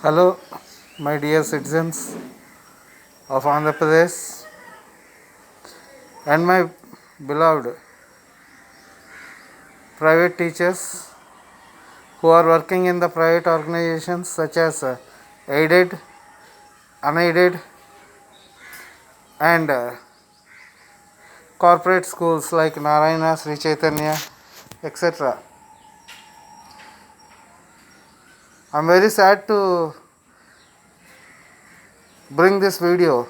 Hello, my dear citizens of Andhra Pradesh and my beloved private teachers who are working in the private organizations such as aided, unaided, and corporate schools like Narayana, Sri Chaitanya, etc. I am very sad to bring this video.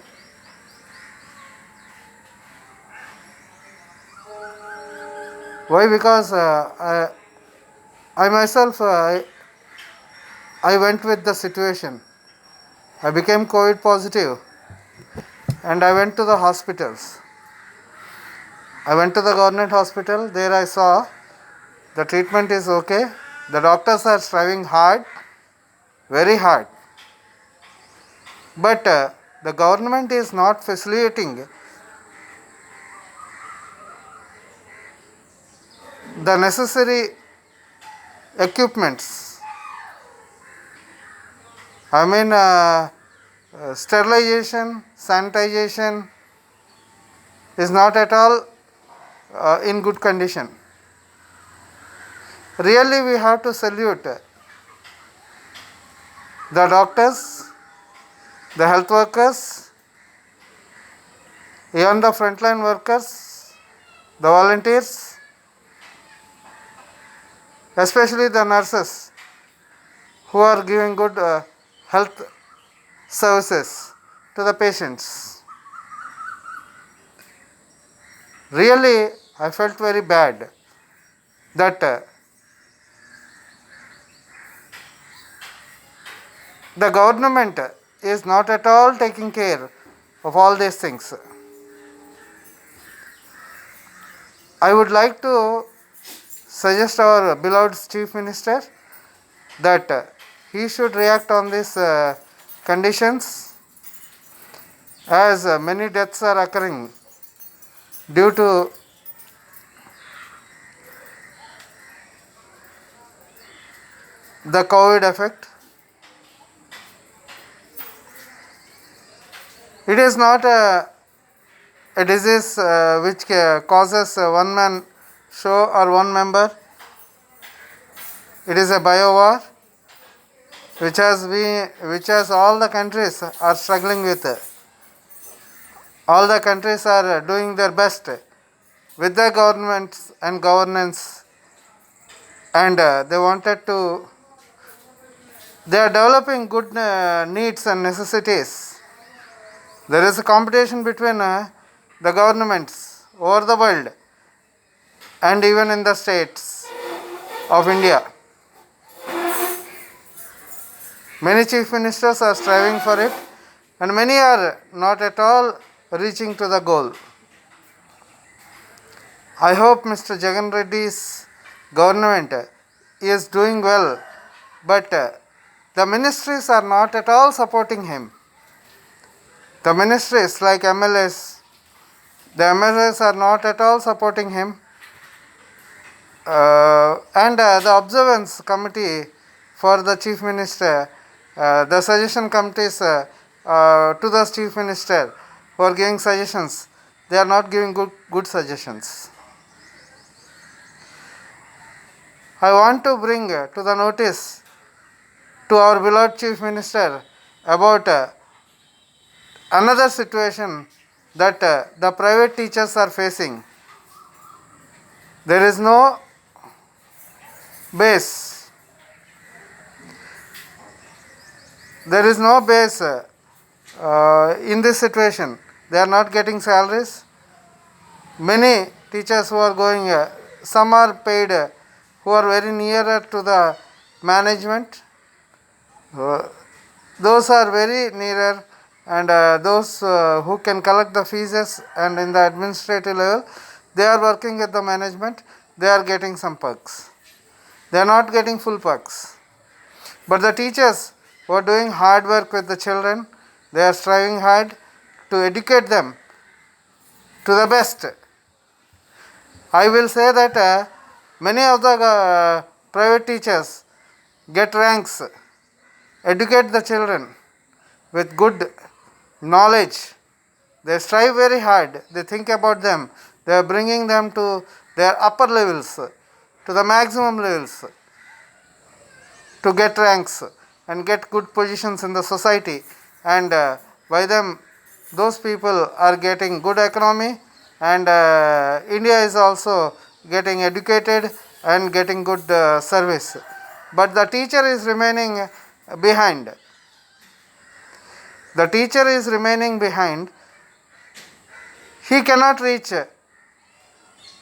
Why? Because I myself I went with the situation. I became COVID positive and I went to the hospitals. I went to the government hospital. There I saw the treatment is okay. The doctors are striving hard, very hard. But the government is not facilitating the necessary equipments. I mean, sterilization, sanitization is not at all in good condition. Really, we have to salute the doctors, the health workers, even the frontline workers, the volunteers, especially the nurses who are giving good health services to the patients. Really, I felt very bad that the government is not at all taking care of all these things. I would like to suggest our beloved Chief Minister that he should react on these conditions, as many deaths are occurring due to the COVID effect. It is not a disease which causes one man show or one member. It is a biowar which has all the countries are struggling with. All the countries are doing their best with the governments and governance, and they are developing good needs and necessities. There is a competition between the governments over the world and even in the states of India. Many chief ministers are striving for it, and many are not at all reaching to the goal. I hope Mr. Jagan Reddy's government is doing well, but the ministries are not at all supporting him. The ministries like MLAs, the MLAs are not at all supporting him. And the observance committee for the chief minister, the suggestion committees to the chief minister who are giving suggestions, they are not giving good suggestions. I want to bring to the notice to our beloved chief minister about another situation that the private teachers are facing. There is no base. There is no base in this situation. They are not getting salaries. Many teachers who are going, some are paid who are very nearer to the management. Those are very nearer, and those who can collect the fees and in the administrative level, they are working at the management, they are getting some perks. They are not getting full perks. But the teachers who are doing hard work with the children, they are striving hard to educate them to the best. I will say that many of the private teachers get ranks educate the children with good knowledge. They strive very hard. They think about them. They are bringing them to their upper levels, to the maximum levels, to get ranks and get good positions in the society. And by them, those people are getting good economy, and India is also getting educated and getting good service. But the teacher is remaining behind. The teacher is remaining behind. He cannot reach,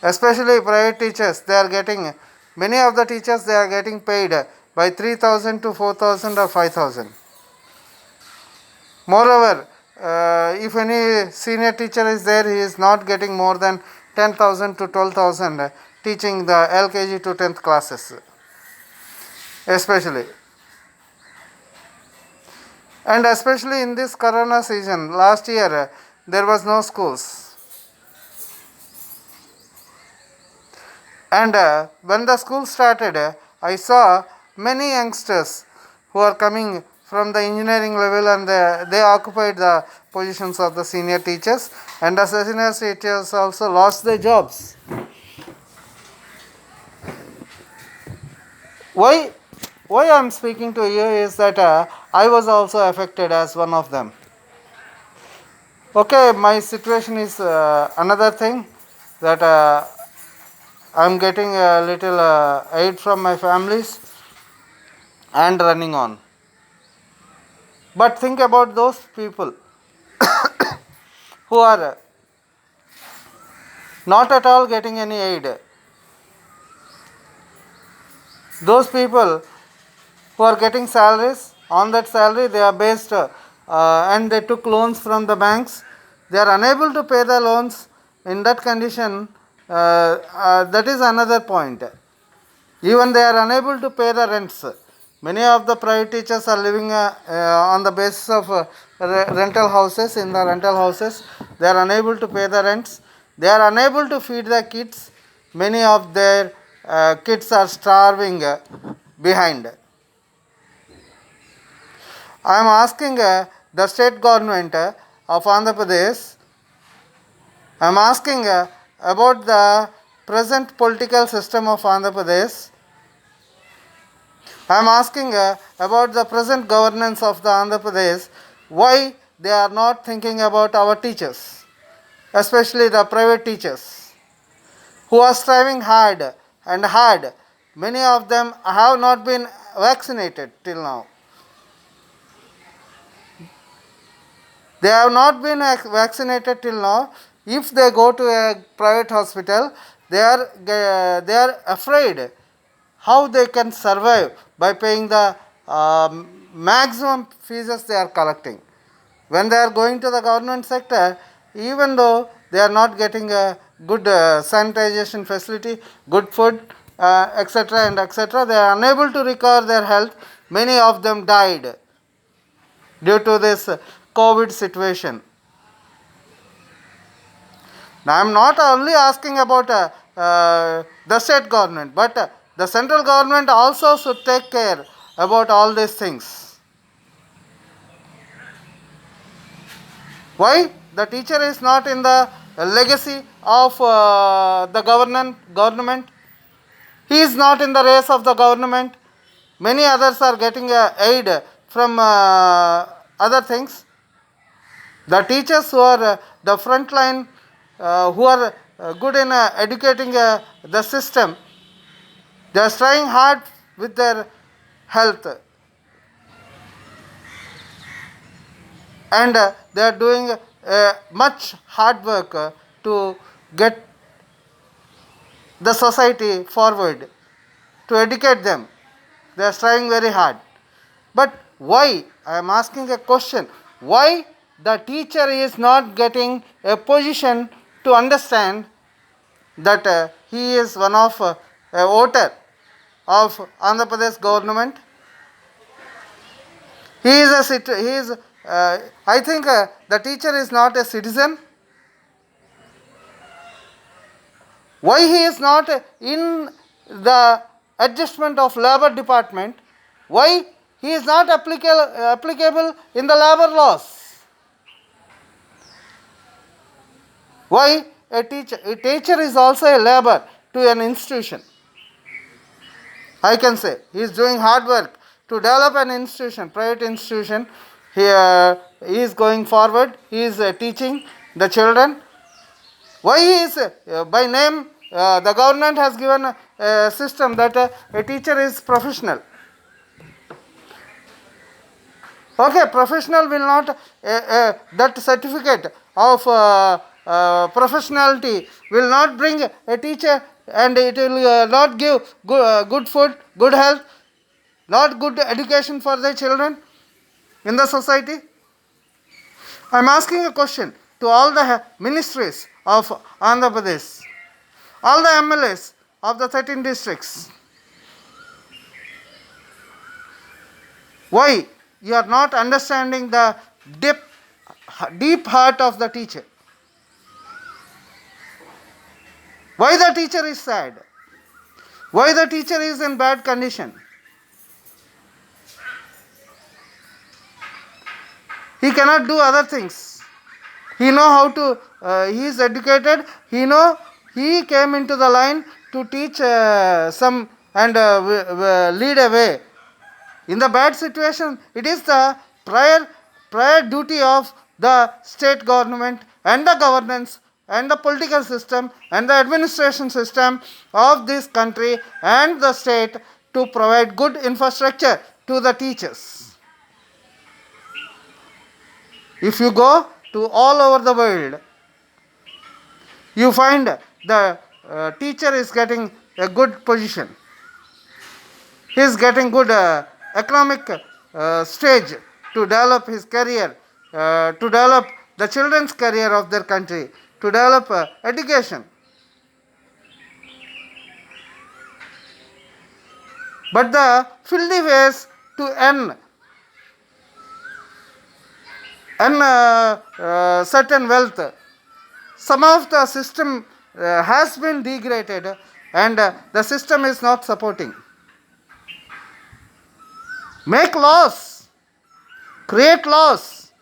especially private teachers. They are getting, many of the teachers, they are getting paid by 3,000 to 4,000 or 5,000. Moreover, if any senior teacher is there, he is not getting more than 10,000 to 12,000 teaching the LKG to 10th classes, especially. And especially in this corona season, last year there was no schools. And when the school started, I saw many youngsters who are coming from the engineering level, and they occupied the positions of the senior teachers, and the senior teachers also lost their jobs. Why I am speaking to you is that I was also affected as one of them. Okay, my situation is another thing, that I am getting a little aid from my families and running on. But think about those people who are not at all getting any aid. Those people who are getting salaries, on that salary they are based and they took loans from the banks. They are unable to pay the loans. In that condition, that is another point. Even they are unable to pay the rents. Many of the private teachers are living on the basis of rental houses. In the rental houses, they are unable to pay the rents. They are unable to feed their kids. Many of their kids are starving behind. I am asking the state government of Andhra Pradesh, I am asking about the present political system of Andhra Pradesh. I am asking about the present governance of the Andhra Pradesh, why they are not thinking about our teachers, especially the private teachers, who are striving hard and hard. Many of them have not been vaccinated till now. They have not been vaccinated till now. If they go to a private hospital, they are afraid how they can survive by paying the maximum fees they are collecting. When they are going to the government sector, even though they are not getting a good sanitization facility, good food, etc. and etc., they are unable to recover their health. Many of them died due to this COVID situation. Now, I am not only asking about the state government, but the central government also should take care about all these things. Why? The teacher is not in the legacy of the government. He is not in the race of the government. Many others are getting aid from other things. The teachers who are the front line, who are good in educating the system, they are trying hard with their health, and they are doing much hard work to get the society forward, to educate them. They are trying very hard. But why? I am asking a question. Why the teacher is not getting a position to understand that he is one of a voter of Andhra Pradesh government? I think the teacher is not a citizen. Why he is not in the adjustment of labor department? Why he is not applicable in the labor laws. Why? A teacher is also a labor to an institution. I can say he is doing hard work to develop an institution, private institution. He is going forward. He is teaching the children. Why he is by name? The government has given a system that a teacher is professional. Okay, professional will not that certificate of professionality will not bring a teacher, and it will not give good food, good health, not good education for the children in the society. I am asking a question to all the ministries of Andhra Pradesh, all the MLAs of the 13 districts. Why you are not understanding the deep heart of the teacher? Why the teacher is sad? Why the teacher is in bad condition? He cannot do other things. He know how to, he is educated, he came into the line to teach some and lead a way. In the bad situation, it is the prior duty of the state government and the governance and the political system and the administration system of this country and the state to provide good infrastructure to the teachers. If you go to all over the world, you find the teacher is getting a good position. He is getting good economic stage to develop his career, to develop the children's career of their country, to develop education. But the filthy ways to earn certain wealth, some of the system has been degraded, and the system is not supporting. Make laws, create laws.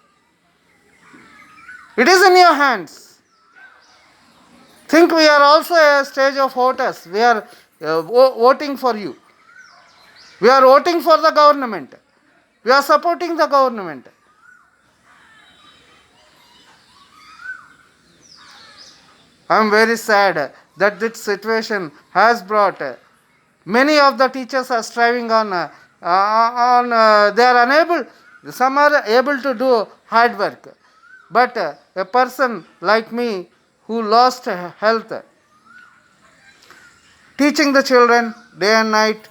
It is in your hands. Think we are also a stage of voters. We are voting for you. We are voting for the government. We are supporting the government. I am very sad that this situation has brought many of the teachers are striving on they are unable, some are able to do hard work, but a person like me who lost health, teaching the children day and night,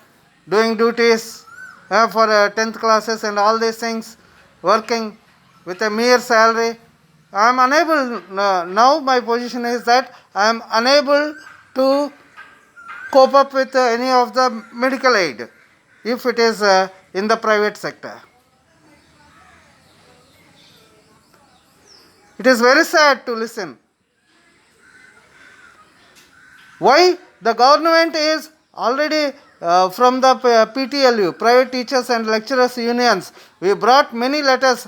doing duties for 10th classes and all these things, working with a mere salary, I am unable, now my position is that I am unable to cope up with any of the medical aid if it is in the private sector. It is very sad to listen. Why the government is already from the PTLU, Private Teachers and Lecturers Unions, we brought many letters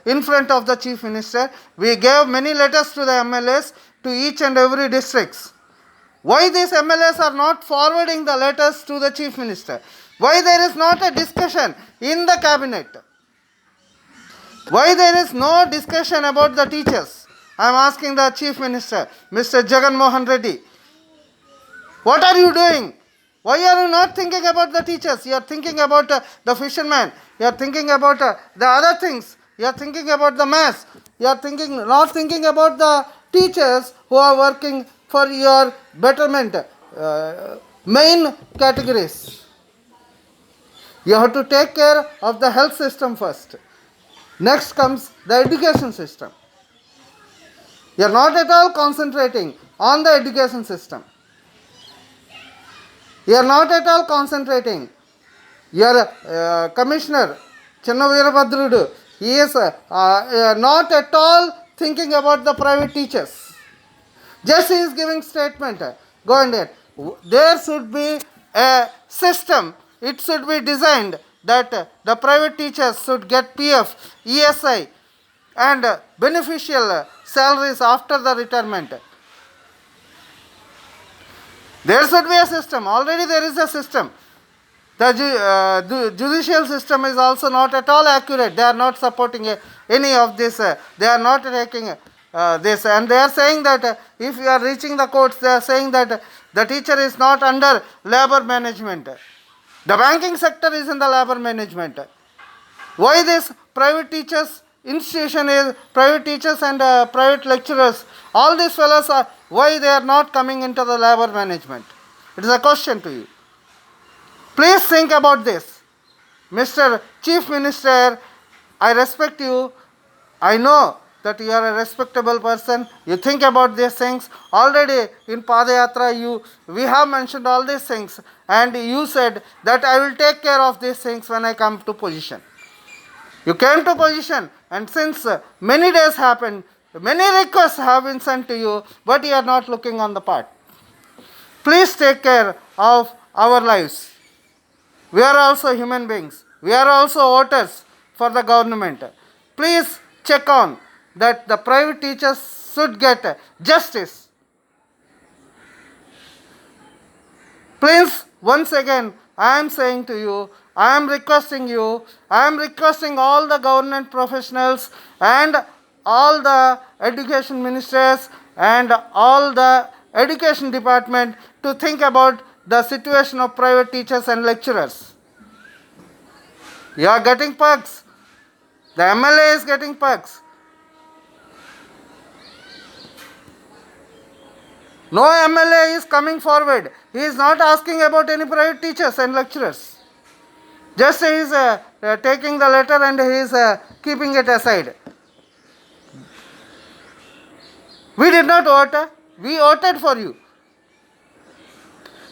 in front of the Chief Minister. We gave many letters to the MLAs, to each and every districts. Why these MLAs are not forwarding the letters to the Chief Minister? Why there is not a discussion in the cabinet? Why there is no discussion about the teachers? I am asking the Chief Minister, Mr. Jagan Mohan Reddy. What are you doing? Why are you not thinking about the teachers? You are thinking about the fishermen. You are thinking about the other things. You are thinking about the mass. You are not thinking about the teachers who are working for your betterment. Main categories. You have to take care of the health system first. Next comes the education system. You are not at all concentrating on the education system. You are not at all concentrating. Your commissioner, Chinna Veerabhadrudu, he is not at all thinking about the private teachers. Just he is giving statement. Go and there should be a system. It should be designed that the private teachers should get PF, ESI and beneficial salaries after the retirement. There should be a system. Already there is a system. The judicial system is also not at all accurate. They are not supporting any of this. They are not taking this. And they are saying that if you are reaching the courts, they are saying that the teacher is not under labor management. The banking sector is in the labor management. Why this private teachers institution is private teachers and private lecturers, all these fellows are, why they are not coming into the labor management? It is a question to you. Please think about this. Mr. Chief Minister, I respect you. I know that you are a respectable person. You think about these things. Already in Padayatra, we have mentioned all these things. And you said that I will take care of these things when I come to position. You came to position, and since many days happened, many requests have been sent to you, but you are not looking on the part. Please take care of our lives. We are also human beings. We are also voters for the government. Please check on that the private teachers should get justice. Please, once again, I am saying to you, I am requesting you, I am requesting all the government professionals and all the education ministers and all the education department to think about the situation of private teachers and lecturers. You are getting perks. The MLA is getting perks. No MLA is coming forward. He is not asking about any private teachers and lecturers. Just he is taking the letter and he is keeping it aside. We did not vote. We voted for you.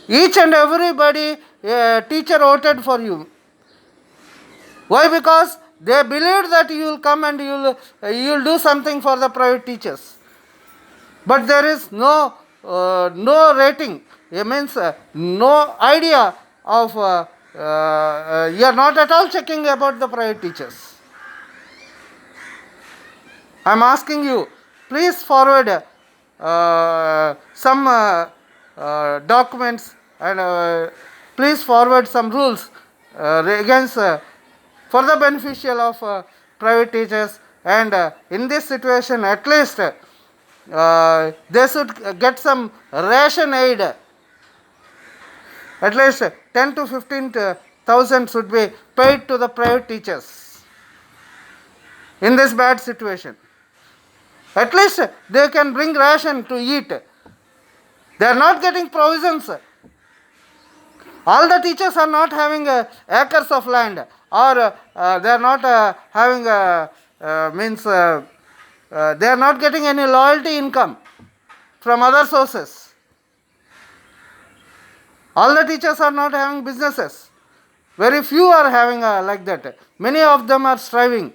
Each and everybody, teacher voted for you. Why? Because they believed that you will come and you will do something for the private teachers. But there is no rating. It means no idea of, you are not at all checking about the private teachers. I am asking you, please forward some documents and please forward some rules against for the beneficial of private teachers, and in this situation at least they should get some ration aid. At least 10 to 15,000 should be paid to the private teachers in this bad situation. At least they can bring ration to eat. They are not getting provisions. All the teachers are not having acres of land, or they are not having they are not getting any loyalty income from other sources. All the teachers are not having businesses. Very few are having like that. Many of them are striving.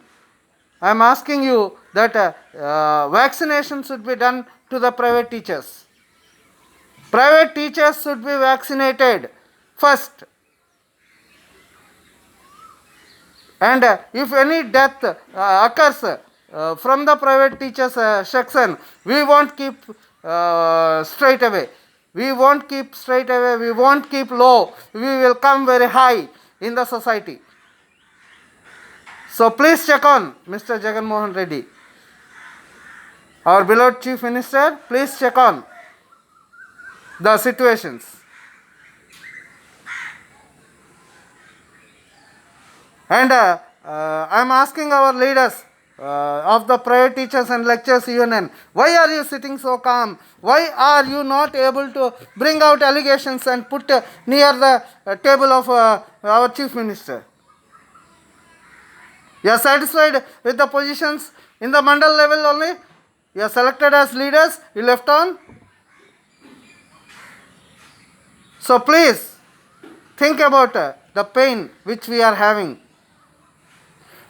I am asking you that vaccination should be done to the private teachers. Private teachers should be vaccinated first. And if any death occurs from the private teachers section, we won't keep straight away. We won't keep straight away. We won't keep low. We will come very high in the society. So please check on Mr. Jagan Mohan Reddy, our beloved Chief Minister. Please check on the situations. And I am asking our leaders of the private teachers and lecturers union, why are you sitting so calm? Why are you not able to bring out allegations and put near the table of our Chief Minister? You are satisfied with the positions in the mandal level only? You are selected as leaders, you left on? So please think about the pain which we are having.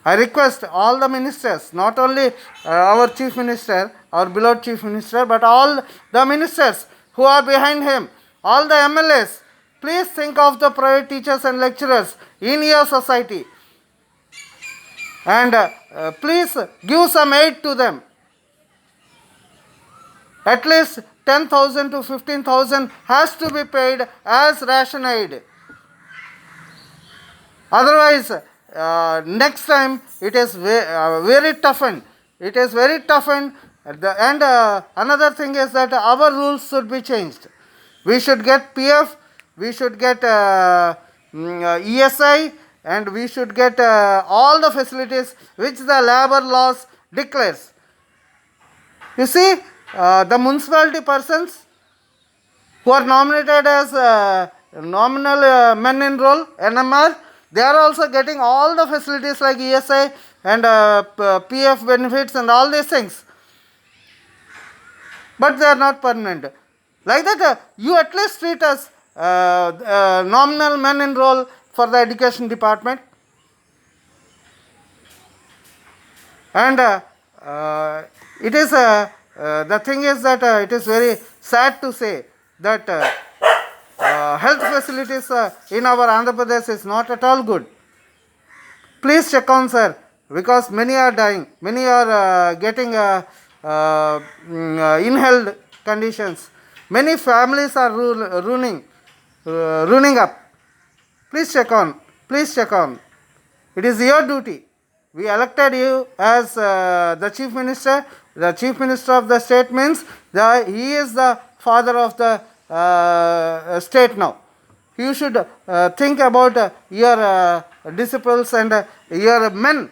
I request all the ministers, not only our Chief Minister, our beloved Chief Minister, but all the ministers who are behind him, all the MLAs, please think of the private teachers and lecturers in your society, and please give some aid to them. At least 10,000 to 15,000 has to be paid as ration aid. Otherwise, next time it is very toughened. It is very toughened. And another thing is that our rules should be changed. We should get PF, we should get ESI, and we should get all the facilities which the labor laws declares. You see, the municipality persons who are nominated as nominal men in roll, NMR, they are also getting all the facilities like ESI and PF benefits and all these things. But they are not permanent. Like that, you at least treat us nominal men in roll for the education department. And it is the thing is that it is very sad to say that health facilities in our Andhra Pradesh is not at all good. Please check on, sir, because many are dying, many are getting inhaled conditions, many families are ruining up. Please check on, please check on. It is your duty. We elected you as the chief minister. The chief minister of the state means he is the father of the state now. You should think about your disciples and your men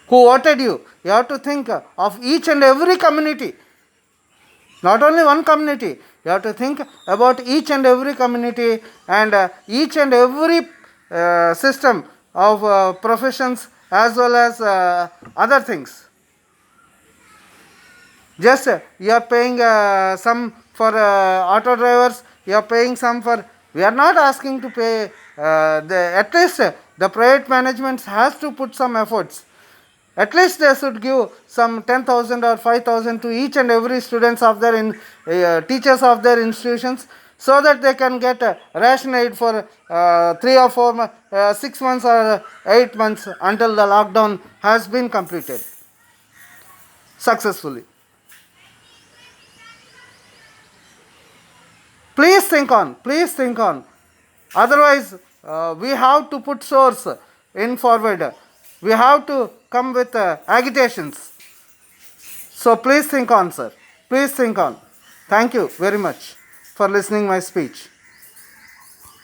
who voted you. You have to think of each and every community, not only one community. You have to think about each and every community and each and every system of professions as well as other things. Just you are paying some for auto drivers, you are paying some for, we are not asking to pay, at least the private management has to put some efforts. At least they should give some 10,000 or 5,000 to each and every students of their teachers of their institutions, so that they can get ration aid for 3 or 4 6 months or 8 months until the lockdown has been completed successfully. Please think on, please think on. Otherwise, we have to put source in forward. We have to come with agitations. So please think on, sir. Please think on. Thank you very much for listening my speech.